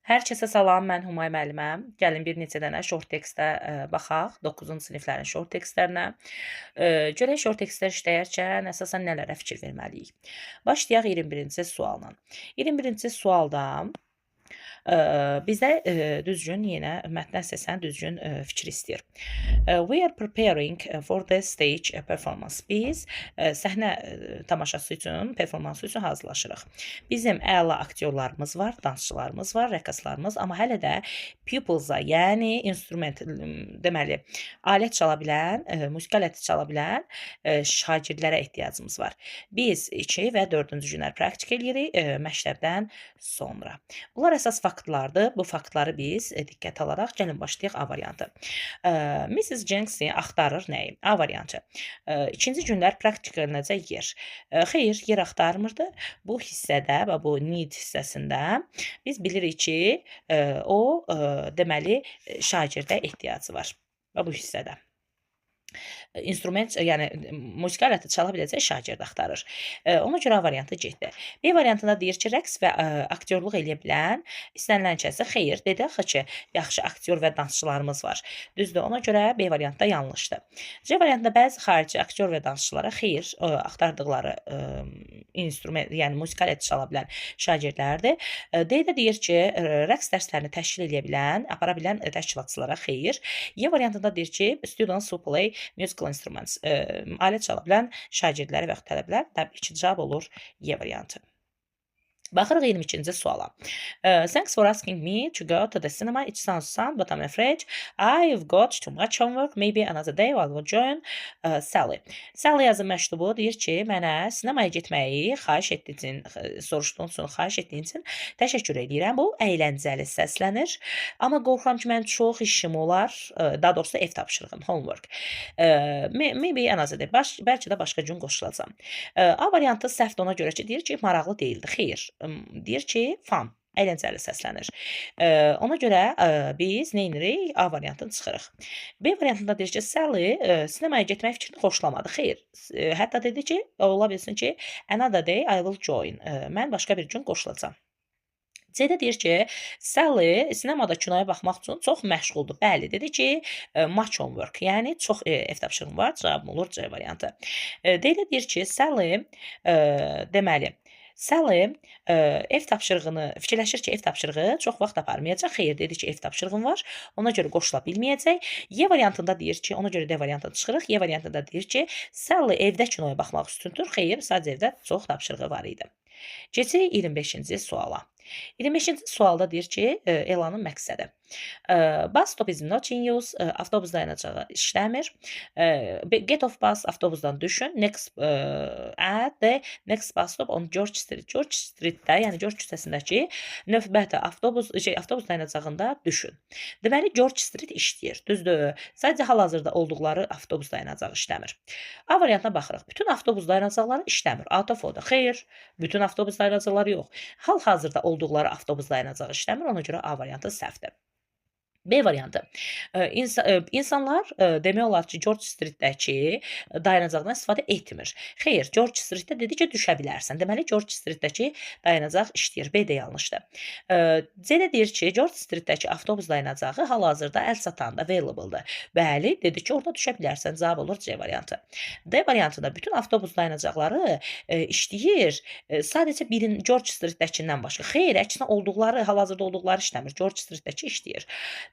Hər kəsə salam, mən Humay müəlliməm. Gəlin bir neçə dənə short tekstə baxaq, 9-cu siniflərin short tekstlərinə. Görək short tekstlər işləyərkən əsasən nələrə fikir verməliyik. Başlayaq 21-ci sualla. 21-ci sualda bizə düzgün yenə mətnə əsasən düzgün fikir istəyir. We are preparing for the stage performance. Biz səhnə tamaşası üçün, performansı üçün hazırlaşırıq. Bizim əla aktyorlarımız var, dansçılarımız var, rəqqaslarımız, amma hələ də pupilsa, yəni instrument, deməli, alət çala bilən, musiqi aləti çala bilən şagirdlərə ehtiyacımız var. Biz 2 və 4-cü günlər praktik eləyirik məktəbdən sonra. Bunlar əsas faktlardır. Bu faktları biz diqqət alaraq gəlin başlayaq A variantı. Mrs. Jenks axtarır nəyi? A variantı. İkinci günlər praktika ediləcək yer. Xeyr, yer axtarmırdı. Bu hissədə və bu need hissəsində biz bilirik ki, o deməli şagirdə ehtiyacı var. Və bu hissədə. İnstrument, yəni musiqi aləti çala biləcək şagird axtarır. Ona görə A variantı getdi. B variantında deyir ki, rəqs və aktyorluq eləyə bilən istənilən kəsə xeyr, dedi axı ki, yaxşı aktyor və dansçılarımız var. Düzdür, ona görə B variantda yanlışdır. C variantında bəzi xarici aktyor və dansçılara xeyr, axtardıqları instrument, yəni musiqi aləti çala bilən şagirdlərdir. D də deyir ki, rəqs dərslərini təşkil edə bilən, apara bilən təşkilatçılara xeyr. Y variantında deyir ki, students who play musical instruments, alət çala bilən şagirdləri və yaxud tələbələr. Təbii ki, cavab olur Y variantı. Baxırıq 22-ci suala. Thanks for asking me to go to the cinema. It sounds fun, but I'm afraid I've got too much homework. Maybe another day I will join Sally. Sally yazı məktubu deyir ki, mənə sinemaya getməyi soruşduğun üçün, xahiş etdiyin üçün təşəkkür edirəm. Bu əyləncəli səslənir. Amma qorxuram ki, mənim çox işim olar. Daha doğrusu ev tapşırığım, homework. Maybe another day. Bəlkə də başqa gün qoşulacam. A variantı səhvdir ona görə ki, deyir ki, maraqlı deyildi. Xeyr. Deyir ki, fun, əyləncəli səslənir. Ona görə biz nə edirik? A variantını çıxırıq. B variantında deyir ki, Sally sinemaya getmək fikrini xoşlamadı. Xeyr. Hətta dedi ki, ola bilsin ki, another day I will join. Mən başqa bir gün qoşulacam. C-də deyir ki, Sally sinemada kinoya baxmaq üçün çox məşğuldur. Bəli, dedi ki, much homework, yəni çox ev tapşırığım var. Cavabım olur C variantı. D-də deyir ki, Sally deməli, Sally ev tapşırığını fikirləşir ki, ev tapşırığı çox vaxt aparmayacaq. Xeyr, dedi ki, ev tapşırığım var. Ona görə qoşula bilməyəcək. Y variantında deyir ki, ona görə D variantını çıxırıq. Y variantında deyir ki, Sally evdə kinoya baxmaq üstündür. Xeyr, sadəcə evdə çox tapşırığı var idi. Keçirik 25-ci suala. 25-ci sualda deyir ki, elanın məqsədi. Bus stop is not in use. Avtobus dayanacağı işləmir. Get off bus, avtobusdan düşün. Next at the next bus stop on George Street. George Streetdə, yəni George küçəsindəki növbəti avtobus dayanacağında düşün. Deməli, George Street işləyir. Düzdür. Sadəcə hal-hazırda olduqları avtobus dayanacağı işləmir. A variantına baxırıq. Bütün avtobus dayanacaqları işləmir. Out of order. Xeyr, bütün avtobus dayanacaqları yox. Hal-hazırda olduqları avtobus dayanacağı işləmir. Ona görə A variantı səhvdir. B variantı. İnsanlar demək olar ki, George Streetdəki dayanacaqdan istifadə etmir. Xeyr, George Streetdə dedi ki, düşə bilərsən. Deməli, George Streetdəki dayanacaq işləyir. B də yanlışdır. C də deyir ki, George Streetdəki avtobus dayanacağı hal-hazırda əl çatanda available-dır. Bəli, dedi ki, orada düşə bilərsən. Cavab olur C variantı. D variantında bütün avtobus dayanacaqları işləyir. Sadəcə birin George Streetdəkindən başqa. Xeyr, əksinə hal-hazırda olduqları işləmir. George Streetdəki işləyir.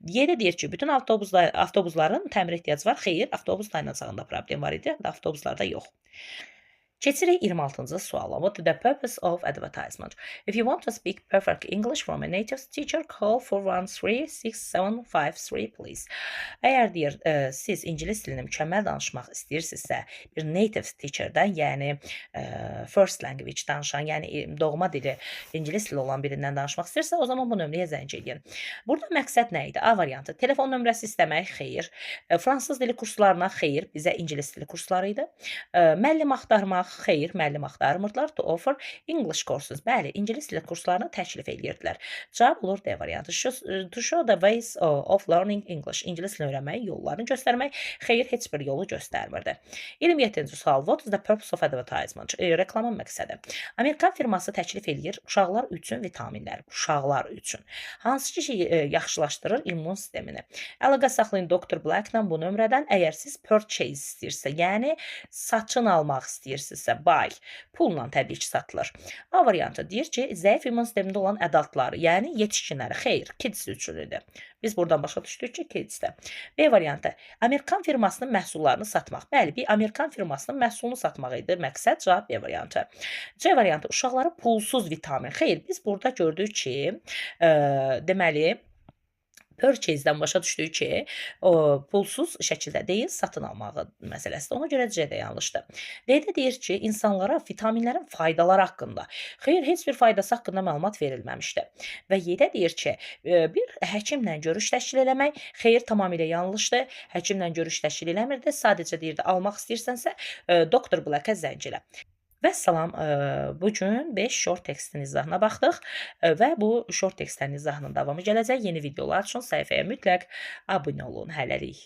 Y-də deyir ki, bütün avtobusların təmir ehtiyacı var. Xeyr, avtobus dayanacağında problem var idi, avtobuslarda yox. Keçirik 26-cı suala. What is the purpose of advertisement? If you want to speak perfect English from a native teacher, call 413-6753, please. Əgər deyir, siz ingilis dilini mükəmməl danışmaq istəyirsinizsə, bir native teacherdən, yəni first language danışan, yəni doğma dili, ingilis dili olan birindən danışmaq istəyirsə, o zaman bu nömrəyə zəng edin. Burada məqsəd nə idi? A variantı. Telefon nömrəsi istəmək, xeyr. Fransız dili kurslarına, xeyr. Bizə ingilis dili kursları idi. Müəllim axtarmaq, açmaq. Xeyr, müəllim axtarmırdılar. To offer English courses. Bəli, ingilis dili kurslarını təklif edirdilər. Cavab olur D variantı. To show the ways of learning English. İngilis dilini öyrənməyin yollarını göstərmək. Xeyr, heç bir yolu göstərmirdi. 27-ci sual. What is the purpose of advertisement? Reklamın məqsədi. Amerikan firması təklif edir uşaqlar üçün vitaminlər. Uşaqlar üçün. Hansı ki yaxşılaşdırır immun sistemini. Əlaqə saxlayın Dr. Blackla bu nömrədən. Əgər siz purchase istəyirsə, yəni satın almaq istəyirsinizsə, buy, pulla təbii ki satılır. A variantı deyir ki, zəif immun sistemində olan adultlar, yəni yetişkinləri, xeyr, kids üçün idi. Biz buradan başa düşdük ki, kidsdə. B variantı, Amerikan firmasının məhsullarını satmaq. Bəli, bir Amerikan firmasının məhsulunu satmaq idi məqsəd, cavab B variantı. C variantı, uşaqlara pulsuz vitamin. Xeyr, biz burada gördük ki, deməli, purchase-dən başa düşdük ki, pulsuz şəkildə deyil, satın almağı məsələsidir. Ona görə C də yanlışdır. D-də deyir ki, insanlara vitaminlərin faydaları haqqında. Xeyr, heç bir faydası haqqında məlumat verilməmişdir. Və Y-də deyir ki, bir həkimlə görüş təşkil eləmək. Xeyr, tamamilə yanlışdır. Həkimlə görüş təşkil eləmirdi. Sadəcə deyirdi, almaq istəyirsənsə, Dr. Black-ə zəng elə. Vəssalam, bugün 5 short tekstin izahına baxdıq və bu short tekstlərin izahının davamı gələcək. Yeni videolar üçün səhifəyə mütləq abunə olun. Hələlik.